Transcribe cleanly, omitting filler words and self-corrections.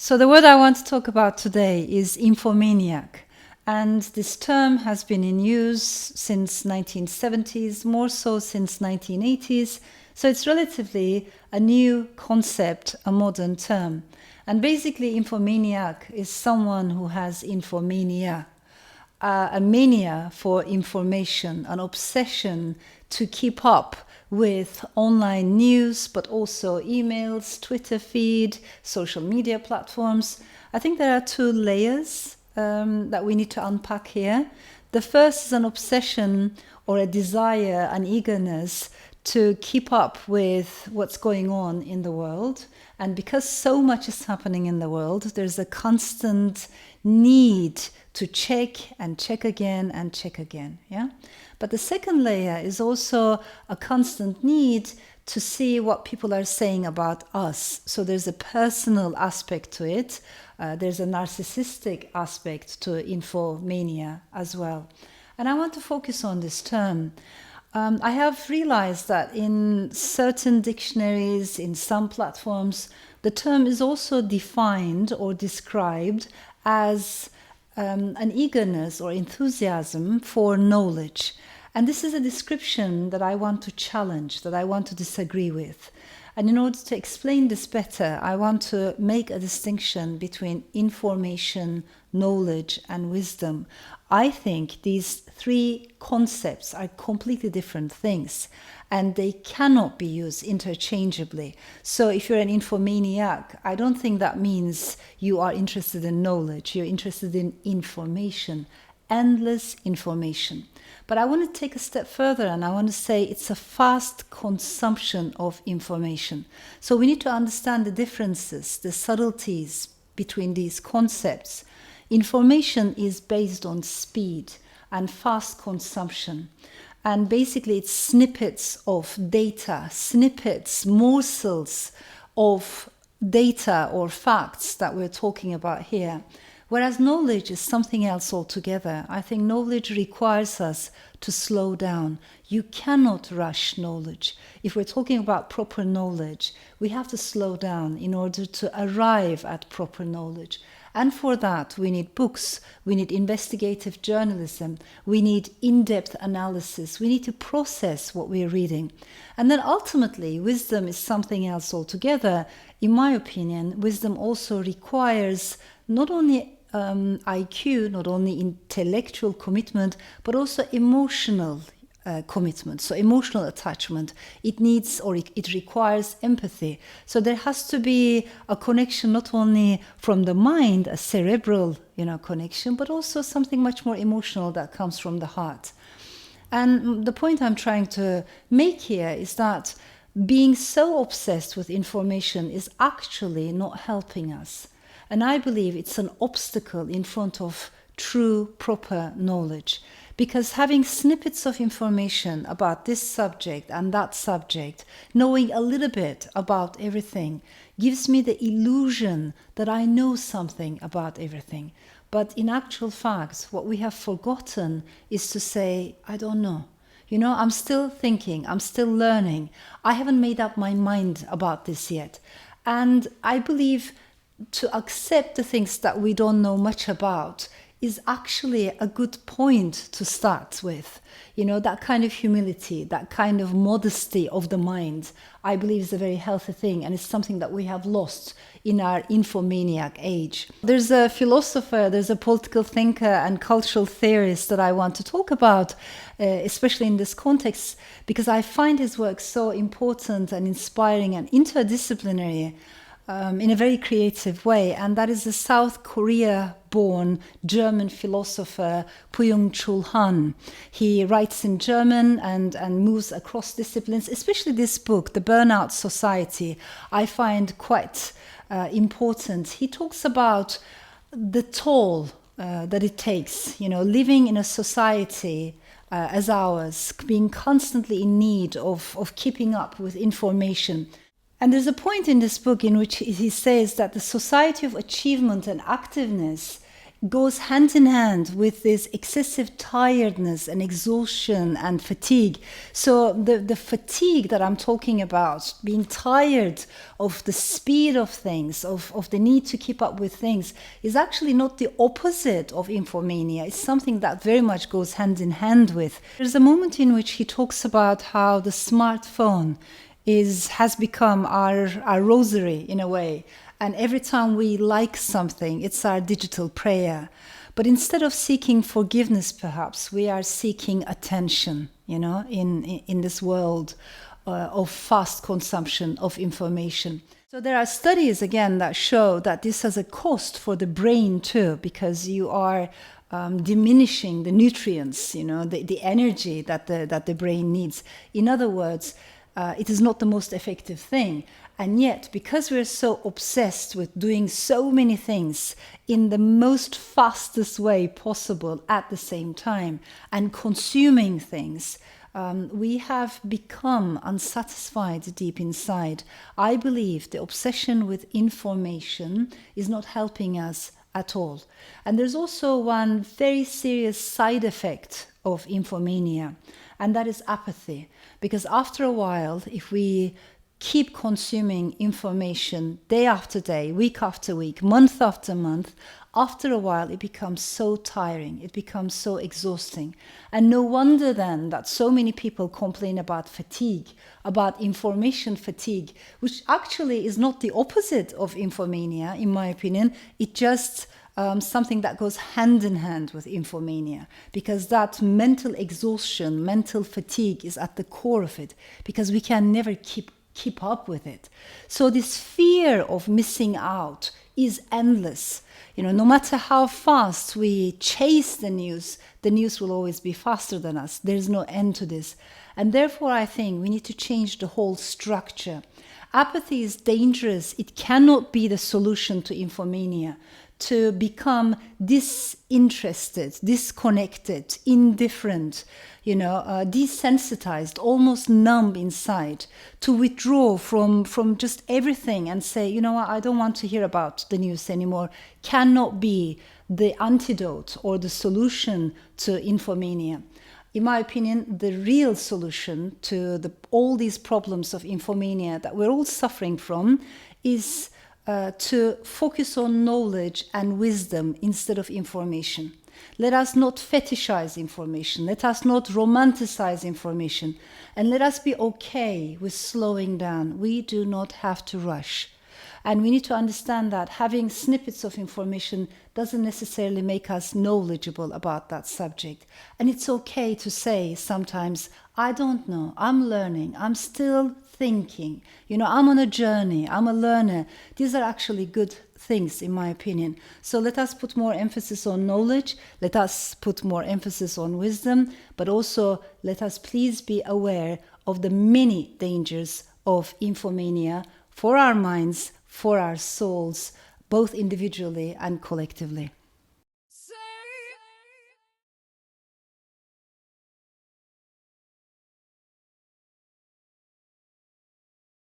So the word I want to talk about today is infomaniac. And this term has been in use since 1970s, more so since 1980s. So it's relatively a new concept, a modern term. And basically infomaniac is someone who has infomania, a mania for information, an obsession to keep up with online news, but also emails, Twitter feed, social media platforms. I think there are two layers that we need to unpack here. The first is an obsession or a desire, an eagerness to keep up with what's going on in the world. And because so much is happening in the world, there's a constant need to check and check again and check again. Yeah. But the second layer is also a constant need to see what people are saying about us. So there's a personal aspect to it. There's a narcissistic aspect to infomania as well. And I want to focus on this term. I have realized that in certain dictionaries, in some platforms, the term is also defined or described as an eagerness or enthusiasm for knowledge. And this is a description that I want to challenge, that I want to disagree with. And in order to explain this better, I want to make a distinction between information, knowledge, and wisdom. I think these three concepts are completely different things, and they cannot be used interchangeably. So if you're an infomaniac, I don't think that means you are interested in knowledge. You're interested in information, endless information. But I want to take a step further, and I want to say it's a fast consumption of information. So we need to understand the differences, the subtleties between these concepts. Information is based on speed and fast consumption. And basically it's snippets of data, snippets, morsels of data or facts that we're talking about here. Whereas knowledge is something else altogether. I think knowledge requires us to slow down. You cannot rush knowledge. If we're talking about proper knowledge, we have to slow down in order to arrive at proper knowledge. And for that, we need books, we need investigative journalism, we need in-depth analysis, we need to process what we're reading. And then ultimately, wisdom is something else altogether. In my opinion, wisdom also requires not only IQ, not only intellectual commitment, but also emotional commitment, so emotional attachment. It needs or it requires empathy. So there has to be a connection not only from the mind, a cerebral connection, but also something much more emotional that comes from the heart. And the point I'm trying to make here is that being so obsessed with information is actually not helping us. And I believe it's an obstacle in front of true, proper knowledge. Because having snippets of information about this subject and that subject, knowing a little bit about everything, gives me the illusion that I know something about everything. But in actual fact, what we have forgotten is to say, I don't know. I'm still thinking, I'm still learning. I haven't made up my mind about this yet. And I believe to accept the things that we don't know much about is actually a good point to start with. That kind of humility, that kind of modesty of the mind, I believe is a very healthy thing, and it's something that we have lost in our infomaniac age. There's a philosopher, there's a political thinker and cultural theorist that I want to talk about, especially in this context, because I find his work so important and inspiring and interdisciplinary in a very creative way, and that is the South Korea-born German philosopher Byung-Chul Han. He writes in German and moves across disciplines, especially this book, The Burnout Society, I find quite important. He talks about the toll that it takes, living in a society as ours, being constantly in need of keeping up with information. And there's a point in this book in which he says that the society of achievement and activeness goes hand in hand with this excessive tiredness and exhaustion and fatigue. So the fatigue that I'm talking about, being tired of the speed of things, of the need to keep up with things, is actually not the opposite of infomania. It's something that very much goes hand in hand with. There's a moment in which he talks about how the smartphone has become our rosary in a way. And every time we like something, it's our digital prayer. But instead of seeking forgiveness, perhaps, we are seeking attention, in this world of fast consumption of information. So there are studies, again, that show that this has a cost for the brain too, because you are diminishing the nutrients, the energy that the brain needs. In other words, it is not the most effective thing. And yet, because we're so obsessed with doing so many things in the most fastest way possible at the same time and consuming things, we have become unsatisfied deep inside. I believe the obsession with information is not helping us at all. And there's also one very serious side effect of infomania, and that is apathy. Because after a while, if we keep consuming information day after day, week after week, month after month, after a while it becomes so tiring, it becomes so exhausting. And no wonder then that so many people complain about fatigue, about information fatigue, which actually is not the opposite of infomania, in my opinion. It just something that goes hand in hand with infomania, because that mental exhaustion, mental fatigue is at the core of it, because we can never keep up with it. So this fear of missing out is endless. No matter how fast we chase the news will always be faster than us. There's no end to this. And therefore, I think we need to change the whole structure. Apathy is dangerous. It cannot be the solution to infomania. To become disinterested, disconnected, indifferent, desensitized, almost numb inside, to withdraw from just everything and say, what, I don't want to hear about the news anymore, cannot be the antidote or the solution to infomania. In my opinion, the real solution to all these problems of infomania that we're all suffering from is to focus on knowledge and wisdom instead of information. Let us not fetishize information. Let us not romanticize information. And let us be okay with slowing down. We do not have to rush. And we need to understand that having snippets of information doesn't necessarily make us knowledgeable about that subject. And it's okay to say sometimes, I don't know, I'm learning, I'm still thinking, I'm on a journey, I'm a learner. These are actually good things, in my opinion. So let us put more emphasis on knowledge, let us put more emphasis on wisdom, but also let us please be aware of the many dangers of infomania for our minds, for our souls, both individually and collectively.